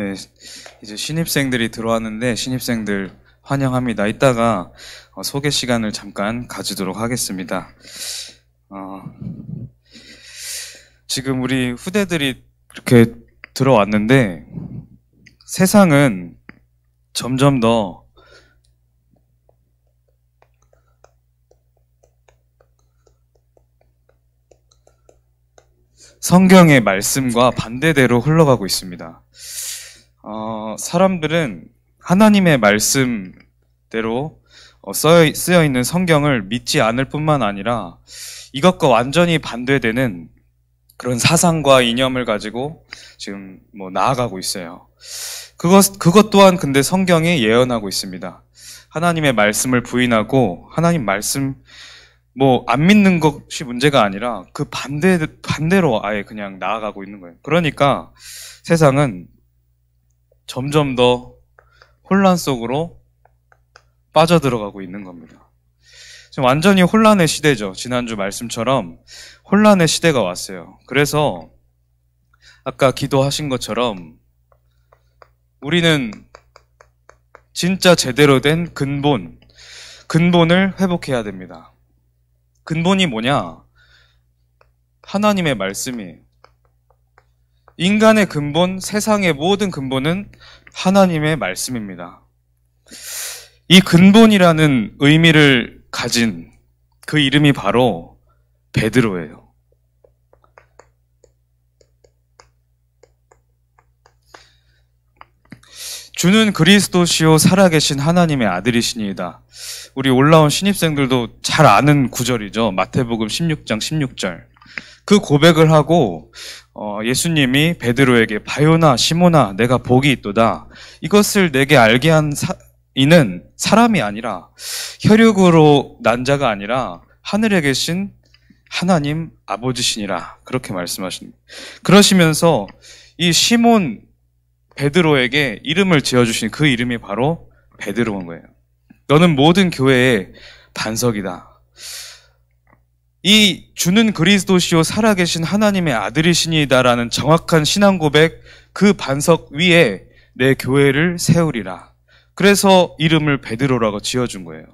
네, 이제 신입생들이 들어왔는데 신입생들 환영합니다. 이따가 소개 시간을 잠깐 가지도록 하겠습니다. 지금 우리 후대들이 이렇게 들어왔는데 세상은 점점 더 성경의 말씀과 반대대로 흘러가고 있습니다. 사람들은 하나님의 말씀대로 쓰여 있는 성경을 믿지 않을 뿐만 아니라 이것과 완전히 반대되는 그런 사상과 이념을 가지고 지금 나아가고 있어요. 그것 또한 근데 성경이 예언하고 있습니다. 하나님의 말씀을 부인하고 하나님 말씀 안 믿는 것이 문제가 아니라 그 반대로 아예 그냥 나아가고 있는 거예요. 그러니까 세상은 점점 더 혼란 속으로 빠져들어가고 있는 겁니다. 지금 완전히 혼란의 시대죠. 지난주 말씀처럼 혼란의 시대가 왔어요. 그래서 아까 기도하신 것처럼 우리는 진짜 제대로 된 근본을 회복해야 됩니다. 근본이 뭐냐? 하나님의 말씀이에요. 인간의 근본, 세상의 모든 근본은 하나님의 말씀입니다. 이 근본이라는 의미를 가진 그 이름이 바로 베드로예요. 주는 그리스도시요 살아계신 하나님의 아들이시니이다. 우리 올라온 신입생들도 잘 아는 구절이죠. 마태복음 16장 16절. 그 고백을 하고 예수님이 베드로에게 바요나 시몬아 내가 복이 있도다. 이것을 내게 알게 한 이는 사람이 아니라 혈육으로 난 자가 아니라 하늘에 계신 하나님 아버지시니라. 그렇게 말씀하십니다. 그러시면서 이 시몬 베드로에게 이름을 지어주신 그 이름이 바로 베드로인 거예요. 너는 모든 교회의 반석이다. 이 주는 그리스도시요 살아계신 하나님의 아들이시니이다라는 정확한 신앙 고백, 그 반석 위에 내 교회를 세우리라. 그래서 이름을 베드로라고 지어준 거예요.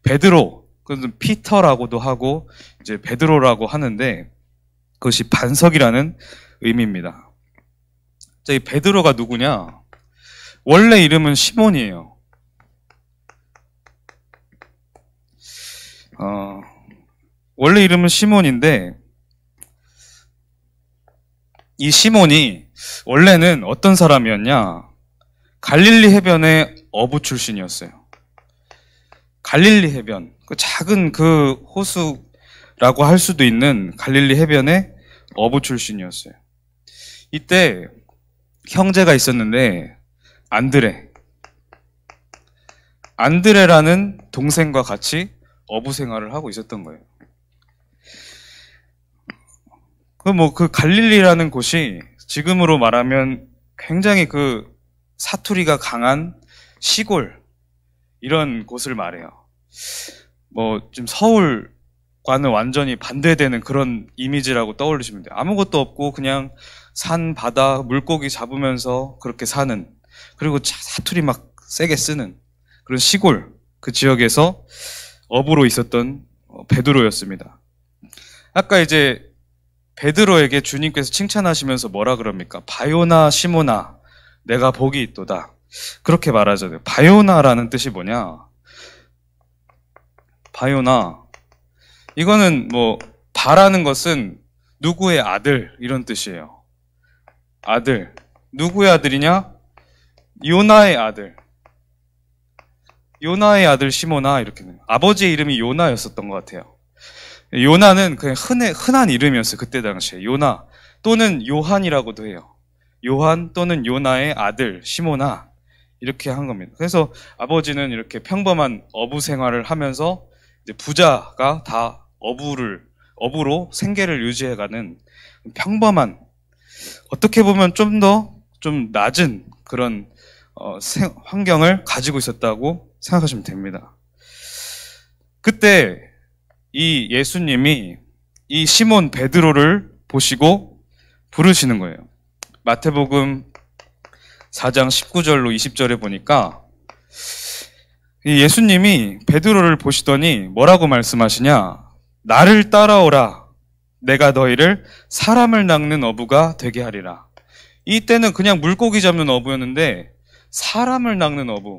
베드로, 그것은 피터라고도 하고 이제 베드로라고 하는데 그것이 반석이라는 의미입니다. 자, 이 베드로가 누구냐? 원래 이름은 시몬이에요. 원래 이름은 시몬인데 이 시몬이 원래는 어떤 사람이었냐? 갈릴리 해변의 어부 출신이었어요. 갈릴리 해변, 그 작은 그 호수라고 할 수도 있는 갈릴리 해변의 어부 출신이었어요. 이때 형제가 있었는데 안드레라는 동생과 같이 어부 생활을 하고 있었던 거예요. 그 갈릴리라는 곳이 지금으로 말하면 굉장히 그 사투리가 강한 시골 이런 곳을 말해요. 지금 서울과는 완전히 반대되는 그런 이미지라고 떠올리시면 돼요. 아무것도 없고 그냥 산, 바다, 물고기 잡으면서 그렇게 사는, 그리고 사투리 막 세게 쓰는 그런 시골, 그 지역에서 어부로 있었던 베드로였습니다. 아까 이제 베드로에게 주님께서 칭찬하시면서 뭐라 그럽니까? 바요나 시몬아 내가 복이 있도다. 그렇게 말하잖아요. 바요나라는 뜻이 뭐냐? 바요나, 이거는 바라는 것은 누구의 아들 이런 뜻이에요. 아들. 누구의 아들이냐? 요나의 아들. 요나의 아들 시모나, 이렇게. 아버지의 이름이 요나였었던 것 같아요. 요나는 그냥 흔한 이름이었어요. 그때 당시에. 요나 또는 요한이라고도 해요. 요한 또는 요나의 아들 시모나, 이렇게 한 겁니다. 그래서 아버지는 이렇게 평범한 어부 생활을 하면서 이제 부자가 다 어부로 생계를 유지해가는 평범한, 어떻게 보면 좀 낮은 그런 환경을 가지고 있었다고 생각하시면 됩니다. 그때 이 예수님이 이 시몬 베드로를 보시고 부르시는 거예요. 마태복음 4장 19절로 20절에 보니까 이 예수님이 베드로를 보시더니 뭐라고 말씀하시냐? 나를 따라오라. 내가 너희를 사람을 낚는 어부가 되게 하리라. 이때는 그냥 물고기 잡는 어부였는데 사람을 낚는 어부.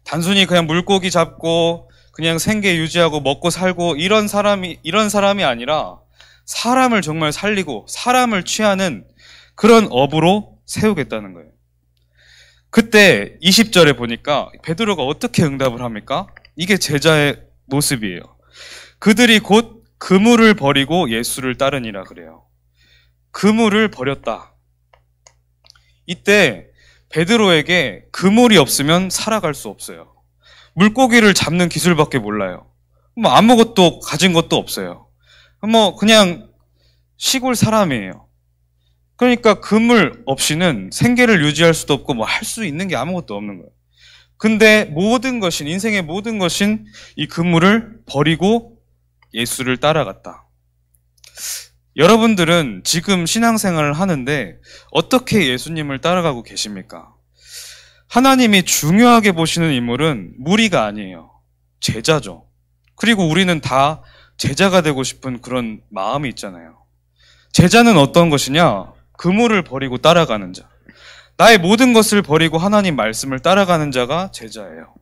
단순히 그냥 물고기 잡고 그냥 생계 유지하고 먹고 살고 이런 사람이 아니라 사람을 정말 살리고 사람을 취하는 그런 어부로 세우겠다는 거예요. 그때 20절에 보니까 베드로가 어떻게 응답을 합니까? 이게 제자의 모습이에요. 그들이 곧 그물을 버리고 예수를 따르니라 그래요. 그물을 버렸다. 이때 베드로에게 그물이 없으면 살아갈 수 없어요. 물고기를 잡는 기술밖에 몰라요. 뭐 아무것도 가진 것도 없어요. 뭐 그냥 시골 사람이에요. 그러니까 그물 없이는 생계를 유지할 수도 없고 뭐 할 수 있는 게 아무것도 없는 거예요. 근데 모든 것인, 인생의 모든 것인 이 그물을 버리고 예수를 따라갔다. 여러분들은 지금 신앙생활을 하는데 어떻게 예수님을 따라가고 계십니까? 하나님이 중요하게 보시는 인물은 무리가 아니에요. 제자죠. 그리고 우리는 다 제자가 되고 싶은 그런 마음이 있잖아요. 제자는 어떤 것이냐? 그물을 버리고 따라가는 자. 나의 모든 것을 버리고 하나님 말씀을 따라가는 자가 제자예요.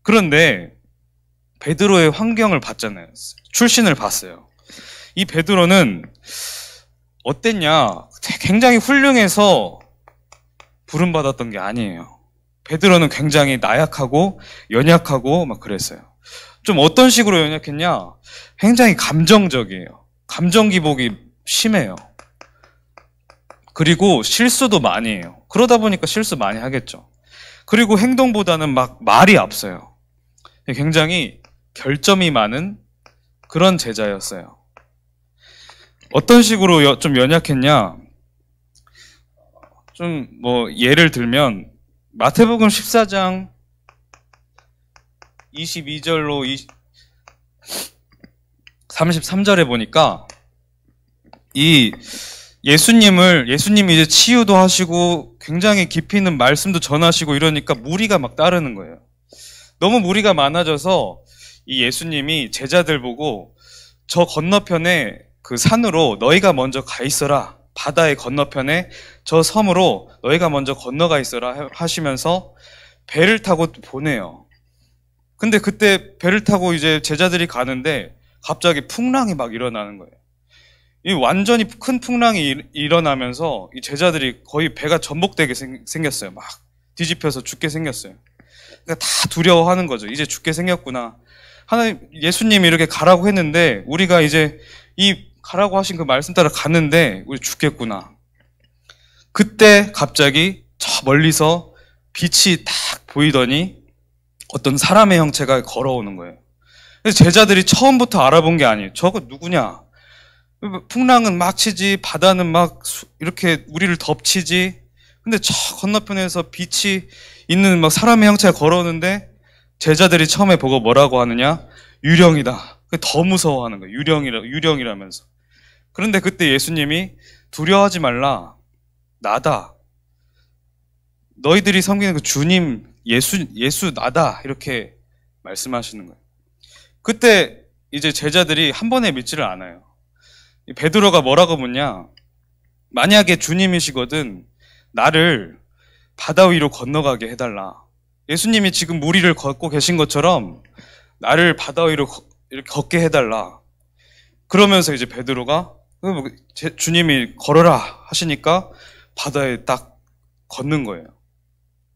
그런데 베드로의 환경을 봤잖아요. 출신을 봤어요. 이 베드로는 어땠냐? 굉장히 훌륭해서 부름받았던 게 아니에요. 베드로는 굉장히 나약하고 연약하고 막 그랬어요. 좀 어떤 식으로 연약했냐? 굉장히 감정적이에요. 감정 기복이 심해요. 그리고 실수도 많이 해요. 그러다 보니까 실수 많이 하겠죠. 그리고 행동보다는 막 말이 앞서요. 굉장히 결점이 많은 그런 제자였어요. 어떤 식으로 좀 연약했냐? 좀 뭐 예를 들면 마태복음 14장 22절로 33절에 보니까 이 예수님이 이제 치유도 하시고 굉장히 깊이 있는 말씀도 전하시고 이러니까 무리가 막 따르는 거예요. 너무 무리가 많아져서 이 예수님이 제자들 보고 저 건너편에 그 산으로 너희가 먼저 가 있어라. 바다의 건너편에 저 섬으로 너희가 먼저 건너가 있어라 하시면서 배를 타고 보내요. 근데 그때 배를 타고 이제 제자들이 가는데 갑자기 풍랑이 막 일어나는 거예요. 이 완전히 큰 풍랑이 일어나면서 이 제자들이 거의 배가 전복되게 생겼어요. 막 뒤집혀서 죽게 생겼어요. 그러니까 다 두려워하는 거죠. 이제 죽게 생겼구나. 하나님, 예수님이 이렇게 가라고 했는데 우리가 이제 이 가라고 하신 그 말씀 따라 갔는데 우리 죽겠구나. 그때 갑자기 저 멀리서 빛이 딱 보이더니 어떤 사람의 형체가 걸어오는 거예요. 그래서 제자들이 처음부터 알아본 게 아니에요. 저거 누구냐? 풍랑은 막 치지, 바다는 막 이렇게 우리를 덮치지. 근데 저 건너편에서 빛이 있는 막 사람의 형체가 걸어오는데 제자들이 처음에 보고 뭐라고 하느냐? 유령이다. 더 무서워하는 거예요. 유령이라면서. 그런데 그때 예수님이 두려워하지 말라. 나다. 너희들이 섬기는 그 주님, 예수 나다. 이렇게 말씀하시는 거예요. 그때 이제 제자들이 한 번에 믿지를 않아요. 베드로가 뭐라고 묻냐? 만약에 주님이시거든 나를 바다 위로 건너가게 해달라. 예수님이 지금 무리를 걷고 계신 것처럼 나를 바다 위로 이렇게 걷게 해달라. 그러면서 이제 베드로가 주님이 걸어라 하시니까 바다에 딱 걷는 거예요.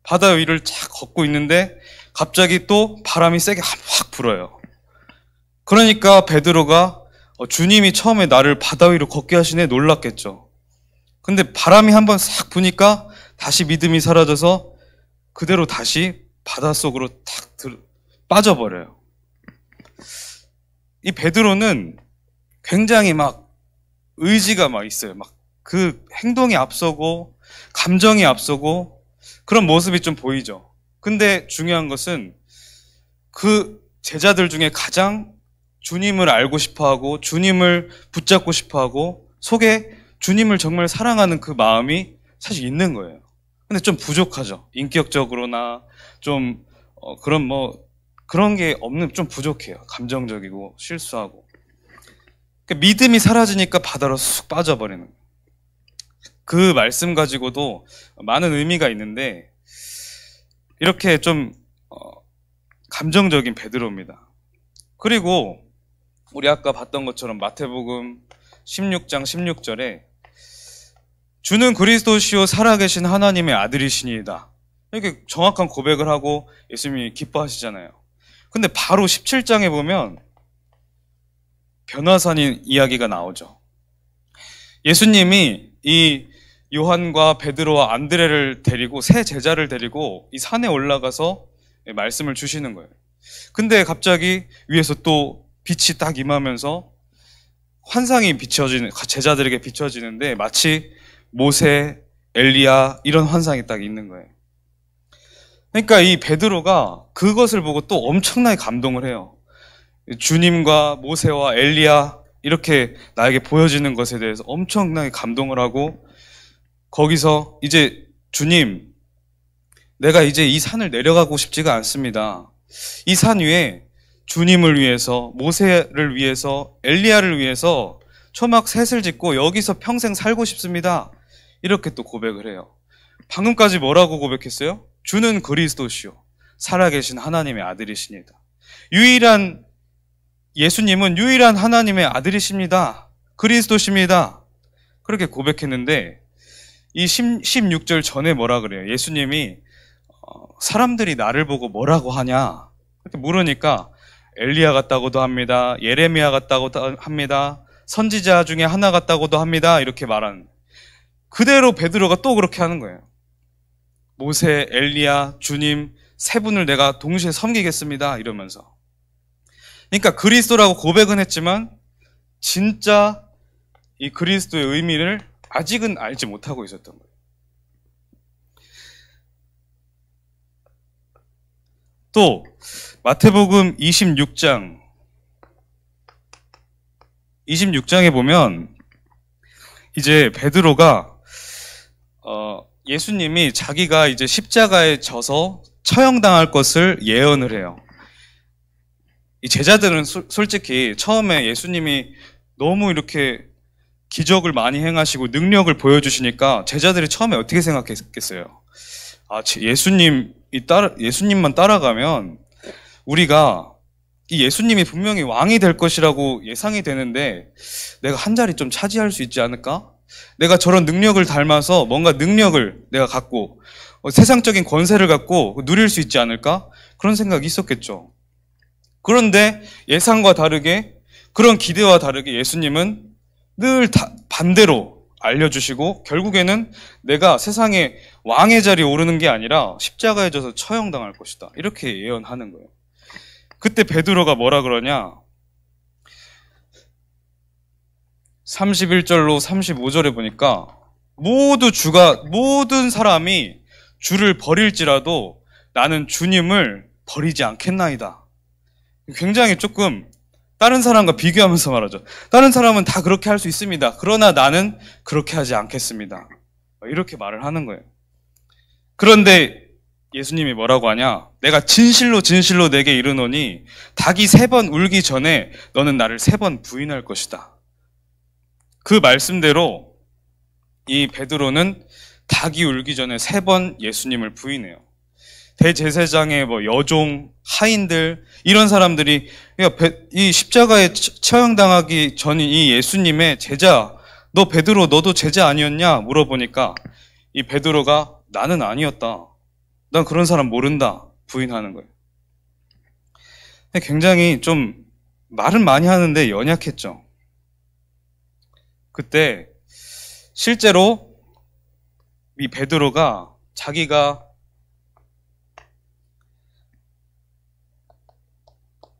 바다 위를 쫙 걷고 있는데 갑자기 또 바람이 세게 확 불어요. 그러니까 베드로가 주님이 처음에 나를 바다 위로 걷게 하시네 놀랐겠죠. 근데 바람이 한번 싹 부니까 다시 믿음이 사라져서 그대로 다시 바닷속으로 탁 빠져버려요. 이 베드로는 굉장히 막 의지가 막 있어요. 막 그 행동이 앞서고 감정이 앞서고 그런 모습이 좀 보이죠. 근데 중요한 것은 그 제자들 중에 가장 주님을 알고 싶어하고 주님을 붙잡고 싶어하고 속에 주님을 정말 사랑하는 그 마음이 사실 있는 거예요. 근데 좀 부족하죠. 인격적으로나 좀 그런 게 없는, 좀 부족해요. 감정적이고 실수하고. 그러니까 믿음이 사라지니까 바다로 쑥 빠져버리는 거예요. 그 말씀 가지고도 많은 의미가 있는데 이렇게 좀 감정적인 베드로입니다. 그리고 우리 아까 봤던 것처럼 마태복음 16장 16절에 주는 그리스도시요 살아계신 하나님의 아들이시니이다. 이렇게 정확한 고백을 하고 예수님이 기뻐하시잖아요. 근데 바로 17장에 보면 변화산인 이야기가 나오죠. 예수님이 이 요한과 베드로와 안드레를 데리고 세 제자를 데리고 이 산에 올라가서 말씀을 주시는 거예요. 근데 갑자기 위에서 또 빛이 딱 임하면서 환상이 비춰지는, 제자들에게 비춰지는데 마치 모세, 엘리야 이런 환상이 딱 있는 거예요. 그러니까 이 베드로가 그것을 보고 또 엄청나게 감동을 해요. 주님과 모세와 엘리야 이렇게 나에게 보여지는 것에 대해서 엄청나게 감동을 하고 거기서 이제 주님, 내가 이제 이 산을 내려가고 싶지가 않습니다. 이 산 위에 주님을 위해서, 모세를 위해서, 엘리야를 위해서 초막 셋을 짓고 여기서 평생 살고 싶습니다. 이렇게 또 고백을 해요. 방금까지 뭐라고 고백했어요? 주는 그리스도시요 살아계신 하나님의 아들이십니다. 예수님은 유일한 하나님의 아들이십니다. 그리스도십니다. 그렇게 고백했는데 이 16절 전에 뭐라 그래요? 예수님이 사람들이 나를 보고 뭐라고 하냐? 이렇게 물으니까 엘리야 같다고도 합니다. 예레미야 같다고도 합니다. 선지자 중에 하나 같다고도 합니다. 이렇게 말하는. 그대로 베드로가 또 그렇게 하는 거예요. 모세, 엘리야, 주님 세 분을 내가 동시에 섬기겠습니다. 이러면서. 그러니까 그리스도라고 고백은 했지만 진짜 이 그리스도의 의미를 아직은 알지 못하고 있었던 거예요. 또 마태복음 26장에 보면 이제 베드로가 예수님이 자기가 이제 십자가에 져서 처형당할 것을 예언을 해요. 이 제자들은 솔직히 처음에 예수님이 너무 이렇게 기적을 많이 행하시고 능력을 보여주시니까 제자들이 처음에 어떻게 생각했겠어요? 예수님만 따라가면 우리가 이 예수님이 분명히 왕이 될 것이라고 예상이 되는데 내가 한 자리 좀 차지할 수 있지 않을까? 내가 저런 능력을 닮아서 뭔가 능력을 내가 갖고 세상적인 권세를 갖고 누릴 수 있지 않을까? 그런 생각이 있었겠죠. 그런데 예상과 다르게 그런 기대와 다르게 예수님은 늘 반대로 알려주시고 결국에는 내가 세상에 왕의 자리에 오르는 게 아니라 십자가에 져서 처형당할 것이다. 이렇게 예언하는 거예요. 그때 베드로가 뭐라 그러냐? 31절로 35절에 보니까 모든 사람이 주를 버릴지라도 나는 주님을 버리지 않겠나이다. 굉장히 조금 다른 사람과 비교하면서 말하죠. 다른 사람은 다 그렇게 할 수 있습니다. 그러나 나는 그렇게 하지 않겠습니다. 이렇게 말을 하는 거예요. 그런데 예수님이 뭐라고 하냐? 내가 진실로 내게 이르노니 닭이 3번 울기 전에 너는 나를 3번 부인할 것이다. 그 말씀대로 이 베드로는 닭이 울기 전에 3번 예수님을 부인해요. 대제사장의 여종, 하인들 이런 사람들이 이 십자가에 처형당하기 전인 이 예수님의 제자, 너 베드로 너도 제자 아니었냐? 물어보니까 이 베드로가 나는 아니었다. 난 그런 사람 모른다. 부인하는 거예요. 굉장히 좀 말은 많이 하는데 연약했죠. 그때 실제로 이 베드로가 자기가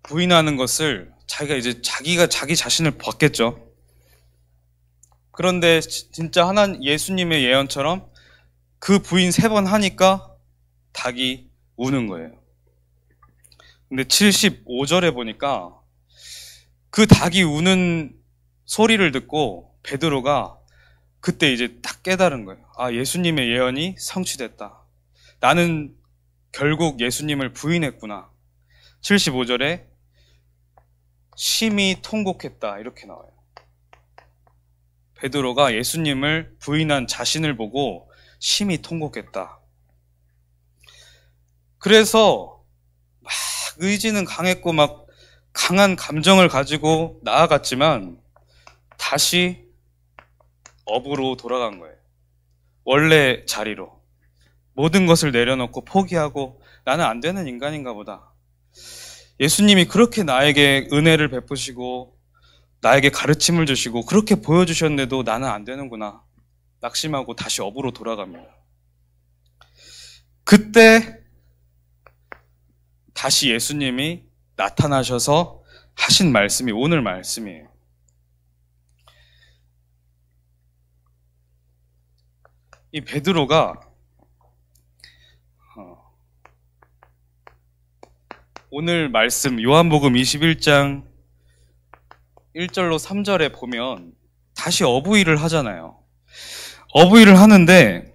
부인하는 것을 자기가 자기 자신을 봤겠죠. 그런데 진짜 예수님의 예언처럼 그 부인 3번 하니까 닭이 우는 거예요. 근데 75절에 보니까 그 닭이 우는 소리를 듣고 베드로가 그때 이제 딱 깨달은 거예요. 아, 예수님의 예언이 성취됐다. 나는 결국 예수님을 부인했구나. 75절에 심히 통곡했다 이렇게 나와요. 베드로가 예수님을 부인한 자신을 보고 심히 통곡했다. 그래서 막 의지는 강했고 막 강한 감정을 가지고 나아갔지만 다시 업으로 돌아간 거예요. 원래 자리로. 모든 것을 내려놓고 포기하고 나는 안 되는 인간인가 보다. 예수님이 그렇게 나에게 은혜를 베푸시고 나에게 가르침을 주시고 그렇게 보여주셨는데도 나는 안 되는구나. 낙심하고 다시 업으로 돌아갑니다. 그때 다시 예수님이 나타나셔서 하신 말씀이 오늘 말씀이에요. 이 베드로가 오늘 말씀 요한복음 21장 1절로 3절에 보면 다시 어부일을 하잖아요. 어부일을 하는데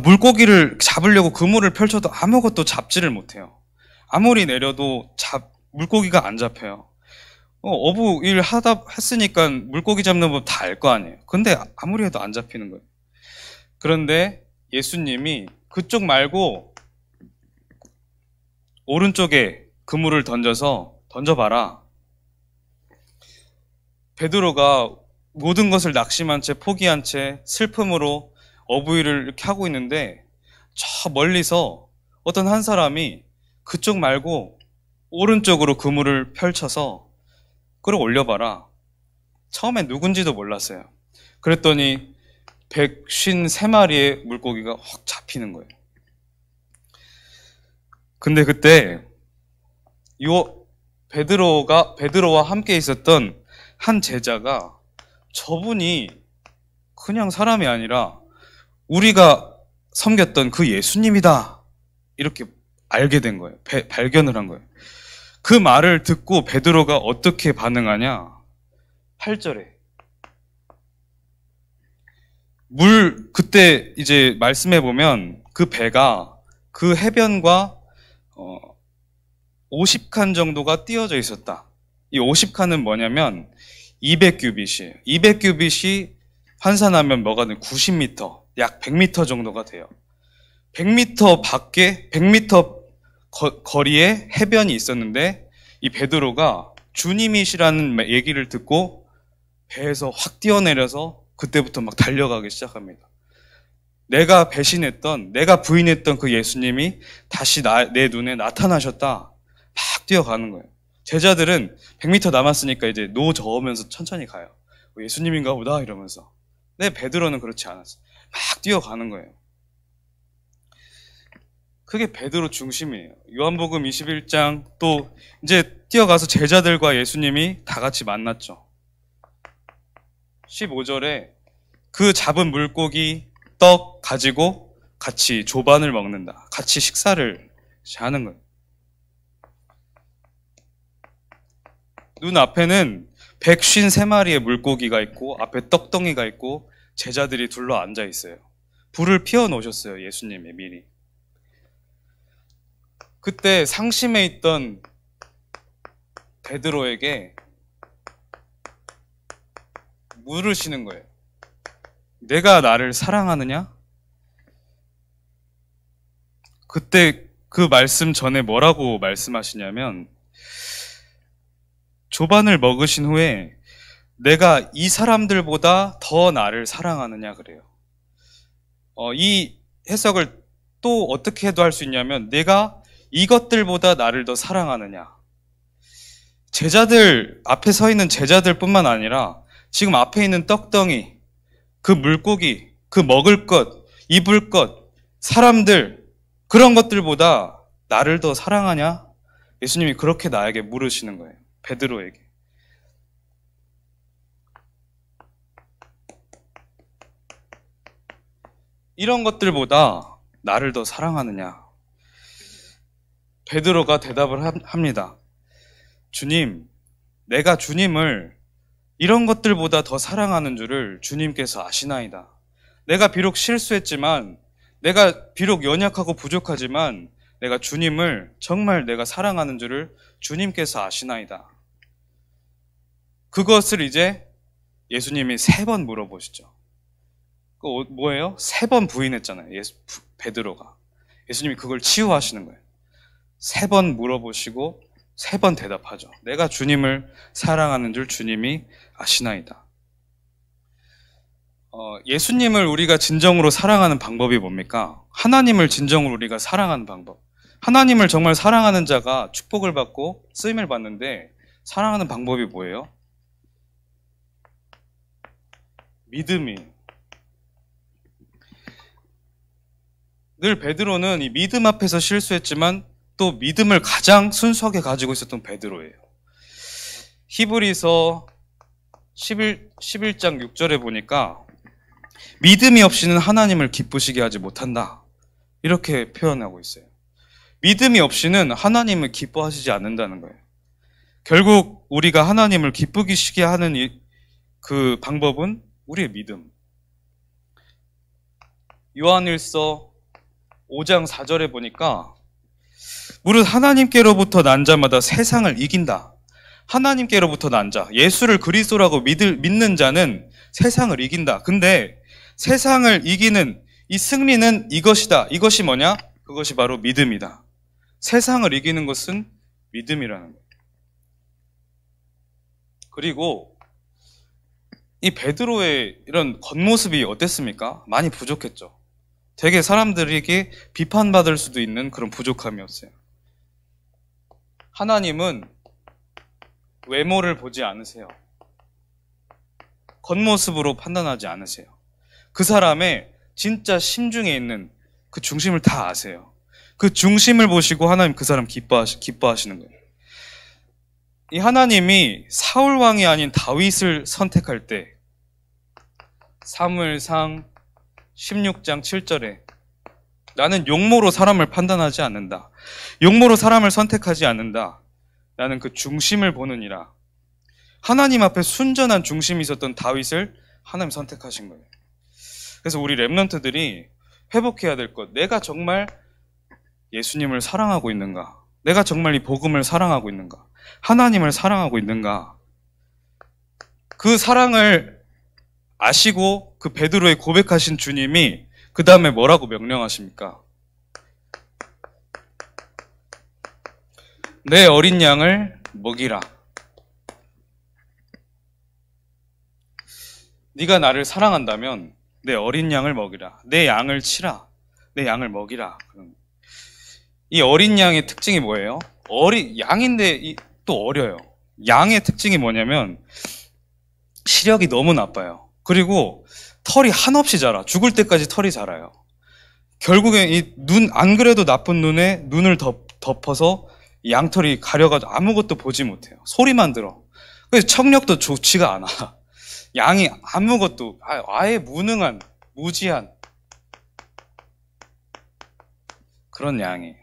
물고기를 잡으려고 그물을 펼쳐도 아무것도 잡지를 못해요. 아무리 내려도 물고기가 안 잡혀요. 어부일 했으니까 물고기 잡는 법 다 알 거 아니에요. 근데 아무리 해도 안 잡히는 거예요. 그런데 예수님이 그쪽 말고 오른쪽에 그물을 던져봐라. 베드로가 모든 것을 낙심한 채 포기한 채 슬픔으로 어부일을 이렇게 하고 있는데 저 멀리서 어떤 한 사람이 그쪽 말고 오른쪽으로 그물을 펼쳐서 끌어올려봐라. 처음엔 누군지도 몰랐어요. 그랬더니 153마리의 물고기가 확 잡히는 거예요. 근데 그때 베드로와 함께 있었던 한 제자가 저분이 그냥 사람이 아니라 우리가 섬겼던 그 예수님이다. 이렇게 알게 된 거예요. 발견을 한 거예요. 그 말을 듣고 베드로가 어떻게 반응하냐? 8절에 그때 이제 말씀해 보면 그 배가 그 해변과 50칸 정도가 띄어져 있었다. 이 50칸은 뭐냐면 200규빗이에요. 200규빗이 환산하면 뭐가 돼? 90m, 약 100m 정도가 돼요. 100m 밖에 100m 거리에 해변이 있었는데 이 베드로가 주님이시라는 얘기를 듣고 배에서 확 뛰어내려서 그때부터 막 달려가기 시작합니다. 내가 배신했던, 내가 부인했던 그 예수님이 다시 내 눈에 나타나셨다. 막 뛰어가는 거예요. 제자들은 100m 남았으니까 이제 노 저으면서 천천히 가요. 예수님인가 보다 이러면서. 근데 베드로는 그렇지 않았어요. 막 뛰어가는 거예요. 그게 베드로 중심이에요. 요한복음 21장 또 이제 뛰어가서 제자들과 예수님이 다 같이 만났죠. 15절에 그 잡은 물고기 떡 가지고 같이 조반을 먹는다. 같이 식사를 하는 거예요. 눈앞에는 153마리의 물고기가 있고 앞에 떡덩이가 있고 제자들이 둘러 앉아 있어요. 불을 피워 놓으셨어요. 예수님이 미리. 그때 상심해 있던 베드로에게 물으시는 거예요. 내가 나를 사랑하느냐? 그때 그 말씀 전에 뭐라고 말씀하시냐면 조반을 먹으신 후에 내가 이 사람들보다 더 나를 사랑하느냐 그래요. 이 해석을 또 어떻게 해도 할 수 있냐면 내가 이것들보다 나를 더 사랑하느냐. 제자들, 앞에 서 있는 제자들 뿐만 아니라 지금 앞에 있는 떡덩이, 그 물고기, 그 먹을 것, 입을 것, 사람들, 그런 것들보다 나를 더 사랑하냐? 예수님이 그렇게 나에게 물으시는 거예요. 베드로에게. 이런 것들보다 나를 더 사랑하느냐? 베드로가 대답을 합니다. 주님, 내가 주님을 이런 것들보다 더 사랑하는 줄을 주님께서 아시나이다. 내가 비록 실수했지만, 내가 비록 연약하고 부족하지만 내가 주님을 정말 내가 사랑하는 줄을 주님께서 아시나이다. 그것을 이제 예수님이 3번 물어보시죠. 뭐예요? 3번 부인했잖아요. 베드로가. 예수님이 그걸 치유하시는 거예요. 3번 물어보시고 3번 대답하죠. 내가 주님을 사랑하는 줄 주님이 아시나이다. 예수님을 우리가 진정으로 사랑하는 방법이 뭡니까? 하나님을 진정으로 우리가 사랑하는 방법. 하나님을 정말 사랑하는 자가 축복을 받고 쓰임을 받는데 사랑하는 방법이 뭐예요? 믿음이. 늘 베드로는 이 믿음 앞에서 실수했지만 또 믿음을 가장 순수하게 가지고 있었던 베드로예요. 히브리서 11장 6절에 보니까 믿음이 없이는 하나님을 기쁘시게 하지 못한다. 이렇게 표현하고 있어요. 믿음이 없이는 하나님을 기뻐하시지 않는다는 거예요. 결국 우리가 하나님을 기쁘시게 하는 그 방법은 우리의 믿음. 요한일서 5장 4절에 보니까 무릇 하나님께로부터 난 자마다 세상을 이긴다. 하나님께로부터 난 자, 예수를 그리스도라고 믿는 자는 세상을 이긴다. 근데 세상을 이기는 이 승리는 이것이다. 이것이 뭐냐? 그것이 바로 믿음이다. 세상을 이기는 것은 믿음이라는 거예요. 그리고 이 베드로의 이런 겉모습이 어땠습니까? 많이 부족했죠. 되게 사람들에게 비판받을 수도 있는 그런 부족함이었어요. 하나님은 외모를 보지 않으세요. 겉모습으로 판단하지 않으세요. 그 사람의 진짜 심중에 있는 그 중심을 다 아세요. 그 중심을 보시고 하나님 그 사람 기뻐하시는 거예요. 이 하나님이 사울 왕이 아닌 다윗을 선택할 때 사무엘상 16장 7절에 나는 용모로 사람을 판단하지 않는다. 용모로 사람을 선택하지 않는다. 나는 그 중심을 보느니라. 하나님 앞에 순전한 중심이 있었던 다윗을 하나님 선택하신 거예요. 그래서 우리 렘넌트들이 회복해야 될 것, 내가 정말 예수님을 사랑하고 있는가? 내가 정말 이 복음을 사랑하고 있는가? 하나님을 사랑하고 있는가? 그 사랑을 아시고 그 베드로의 고백하신 주님이 그 다음에 뭐라고 명령하십니까? 내 어린 양을 먹이라. 네가 나를 사랑한다면 내 어린 양을 먹이라. 내 양을 치라. 내 양을 먹이라. 이 어린 양의 특징이 뭐예요? 양인데 또 어려요. 양의 특징이 뭐냐면 시력이 너무 나빠요. 그리고 털이 한없이 자라. 죽을 때까지 털이 자라요. 결국엔 안 그래도 나쁜 눈을 덮어서 양털이 가려가지고 아무것도 보지 못해요. 소리만 들어. 그래서 청력도 좋지가 않아. 양이 아무것도, 아예 무지한 그런 양이에요.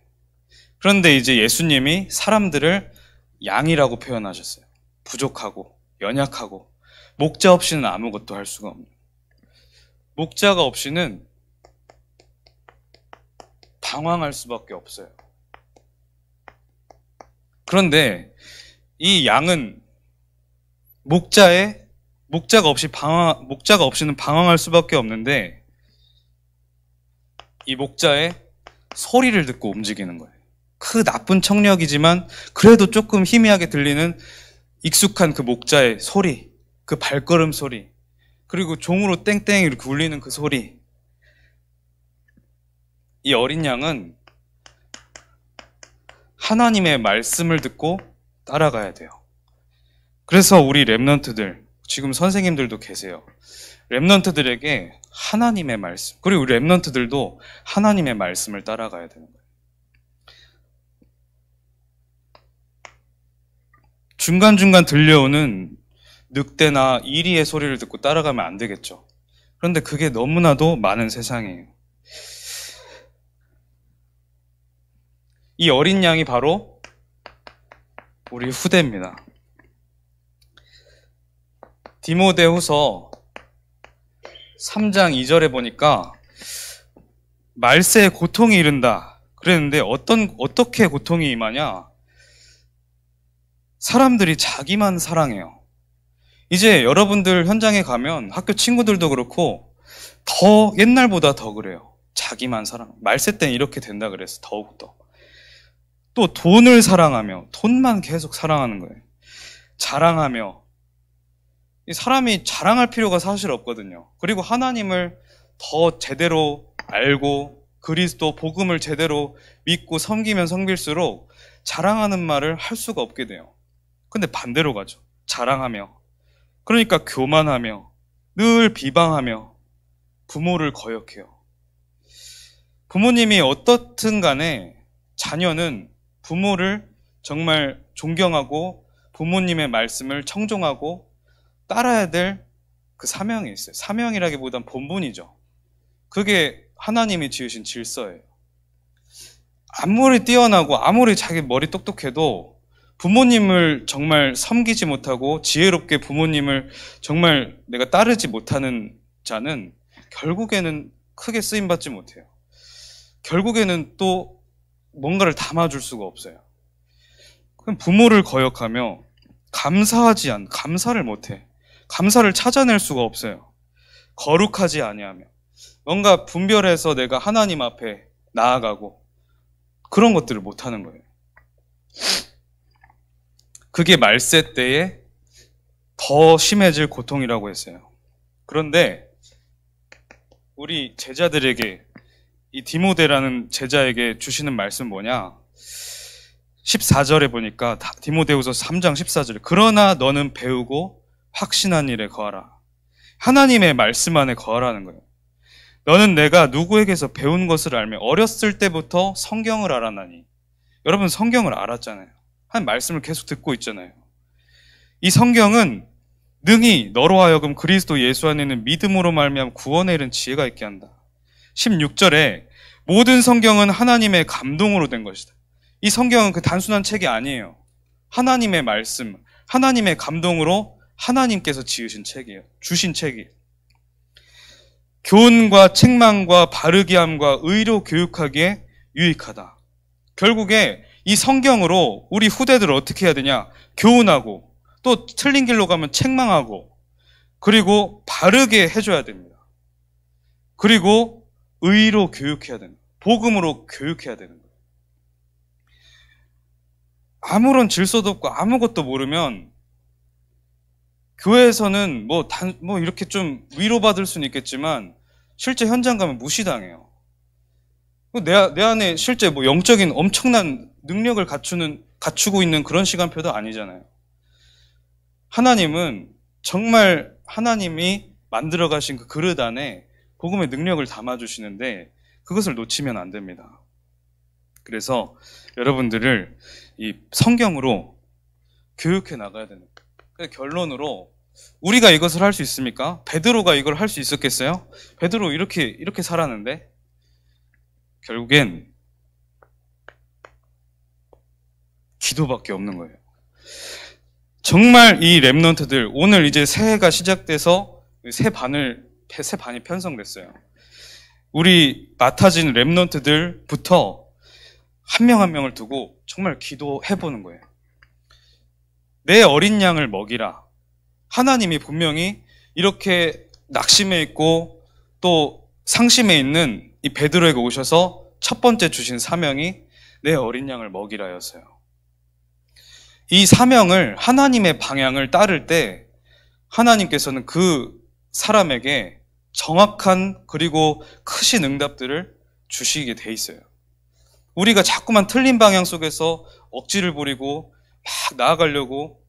그런데 이제 예수님이 사람들을 양이라고 표현하셨어요. 부족하고, 연약하고, 목자 없이는 아무것도 할 수가 없는. 목자가 없이는 방황할 수밖에 없어요. 그런데 이 양은 목자가 없이는 방황할 수밖에 없는데 이 목자의 소리를 듣고 움직이는 거예요. 그 나쁜 청력이지만 그래도 조금 희미하게 들리는 익숙한 그 목자의 소리, 그 발걸음 소리, 그리고 종으로 땡땡 이렇게 울리는 그 소리. 이 어린 양은 하나님의 말씀을 듣고 따라가야 돼요. 그래서 우리 렘넌트들, 지금 선생님들도 계세요. 렘넌트들에게 하나님의 말씀, 그리고 우리 렘넌트들도 하나님의 말씀을 따라가야 되는 거예요. 중간중간 들려오는 늑대나 이리의 소리를 듣고 따라가면 안 되겠죠. 그런데 그게 너무나도 많은 세상이에요. 이 어린 양이 바로 우리 후대입니다. 디모데후서 3장 2절에 보니까 말세에 고통이 이른다 그랬는데 어떻게 고통이 임하냐? 사람들이 자기만 사랑해요. 이제 여러분들 현장에 가면 학교 친구들도 그렇고 더 옛날보다 더 그래요. 자기만 사랑. 말세 때는 이렇게 된다 그래서 더욱더. 또 돈을 사랑하며 돈만 계속 사랑하는 거예요. 자랑하며. 이 사람이 자랑할 필요가 사실 없거든요. 그리고 하나님을 더 제대로 알고 그리스도 복음을 제대로 믿고 섬기면 섬길수록 자랑하는 말을 할 수가 없게 돼요. 근데 반대로 가죠. 자랑하며. 그러니까 교만하며 늘 비방하며 부모를 거역해요. 부모님이 어떻든 간에 자녀는 부모를 정말 존경하고 부모님의 말씀을 청종하고 따라야 될 그 사명이 있어요. 사명이라기보단 본분이죠. 그게 하나님이 지으신 질서예요. 아무리 뛰어나고 아무리 자기 머리 똑똑해도 부모님을 정말 섬기지 못하고 지혜롭게 부모님을 정말 내가 따르지 못하는 자는 결국에는 크게 쓰임받지 못해요. 결국에는 또 뭔가를 담아줄 수가 없어요. 그럼 부모를 거역하며 감사를 못해. 감사를 찾아낼 수가 없어요. 거룩하지 아니하며 뭔가 분별해서 내가 하나님 앞에 나아가고 그런 것들을 못하는 거예요. 그게 말세 때에 더 심해질 고통이라고 했어요. 그런데 우리 제자들에게 이 디모데라는 제자에게 주시는 말씀은 뭐냐? 14절에 보니까 디모데후서 3장 14절 그러나 너는 배우고 확신한 일에 거하라. 하나님의 말씀 안에 거하라는 거예요. 너는 내가 누구에게서 배운 것을 알며 어렸을 때부터 성경을 알았나니. 여러분 성경을 알았잖아요. 한 말씀을 계속 듣고 있잖아요. 이 성경은 능히 너로 하여금 그리스도 예수 안에 있는 믿음으로 말미암아 구원에 이른 지혜가 있게 한다. 16절에 모든 성경은 하나님의 감동으로 된 것이다. 이 성경은 그 단순한 책이 아니에요. 하나님의 말씀, 하나님의 감동으로 하나님께서 지으신 책이에요. 주신 책이에요. 교훈과 책망과 바르게 함과 의로 교육하기에 유익하다. 결국에 이 성경으로 우리 후대들을 어떻게 해야 되냐? 교훈하고 또 틀린 길로 가면 책망하고 그리고 바르게 해줘야 됩니다. 그리고 의로 교육해야 됩니다. 복음으로 교육해야 되는 거예요. 아무런 질서도 없고 아무것도 모르면 교회에서는 뭐 이렇게 좀 위로받을 수는 있겠지만 실제 현장 가면 무시당해요. 내 안에 실제 뭐 영적인 엄청난 능력을 갖추고 있는 그런 시간표도 아니잖아요. 하나님은 정말 하나님이 만들어 가신 그 그릇 안에 복음의 능력을 담아주시는데 그것을 놓치면 안 됩니다. 그래서 여러분들을 이 성경으로 교육해 나가야 되는 거예요. 결론으로 우리가 이것을 할 수 있습니까? 베드로가 이걸 할 수 있었겠어요? 베드로 이렇게 살았는데 결국엔 기도밖에 없는 거예요. 정말 이 렘넌트들 오늘 이제 새해가 시작돼서 새 반이 편성됐어요. 우리 맡아진 렘넌트들부터 한 명 한 명을 두고 정말 기도해보는 거예요. 내 어린 양을 먹이라. 하나님이 분명히 이렇게 낙심해 있고 또 상심해 있는 이 베드로에게 오셔서 첫 번째 주신 사명이 내 어린 양을 먹이라였어요. 이 사명을 하나님의 방향을 따를 때 하나님께서는 그 사람에게 정확한 그리고 크신 응답들을 주시게 돼 있어요. 우리가 자꾸만 틀린 방향 속에서 억지를 부리고 막 나아가려고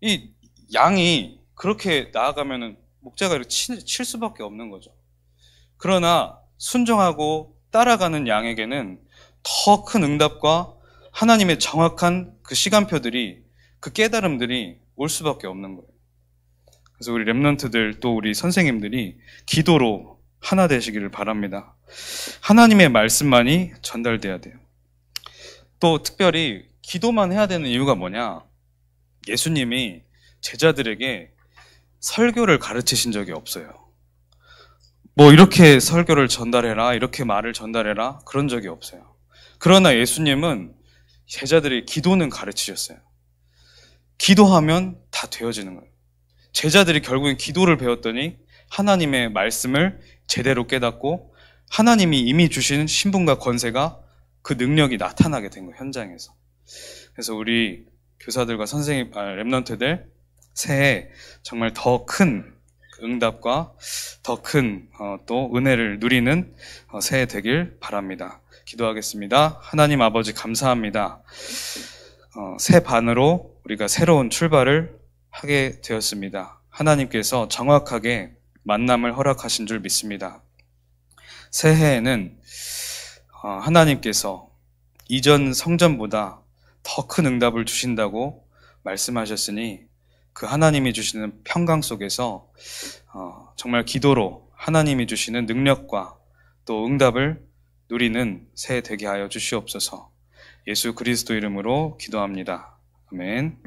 이 양이 그렇게 나아가면은 목자가 이렇게 칠 수밖에 없는 거죠. 그러나 순종하고 따라가는 양에게는 더 큰 응답과 하나님의 정확한 그 시간표들이 그 깨달음들이 올 수밖에 없는 거예요. 그래서 우리 렘넌트들 또 우리 선생님들이 기도로 하나 되시기를 바랍니다. 하나님의 말씀만이 전달돼야 돼요. 또 특별히 기도만 해야 되는 이유가 뭐냐? 예수님이 제자들에게 설교를 가르치신 적이 없어요. 뭐 이렇게 설교를 전달해라, 이렇게 말을 전달해라, 그런 적이 없어요. 그러나 예수님은 제자들이 기도는 가르치셨어요. 기도하면 다 되어지는 거예요. 제자들이 결국엔 기도를 배웠더니 하나님의 말씀을 제대로 깨닫고 하나님이 이미 주신 신분과 권세가 그 능력이 나타나게 된 거예요, 현장에서. 그래서 우리 교사들과 선생님, 랩런트들 새해 정말 더 큰 응답과 더 큰 또 은혜를 누리는 새해 되길 바랍니다. 기도하겠습니다. 하나님 아버지 감사합니다. 새 반으로 우리가 새로운 출발을 하게 되었습니다. 하나님께서 정확하게 만남을 허락하신 줄 믿습니다. 새해에는 하나님께서 이전 성전보다 더 큰 응답을 주신다고 말씀하셨으니 그 하나님이 주시는 평강 속에서 정말 기도로 하나님이 주시는 능력과 또 응답을 누리는 새해 되게 하여 주시옵소서. 예수 그리스도 이름으로 기도합니다. 아멘.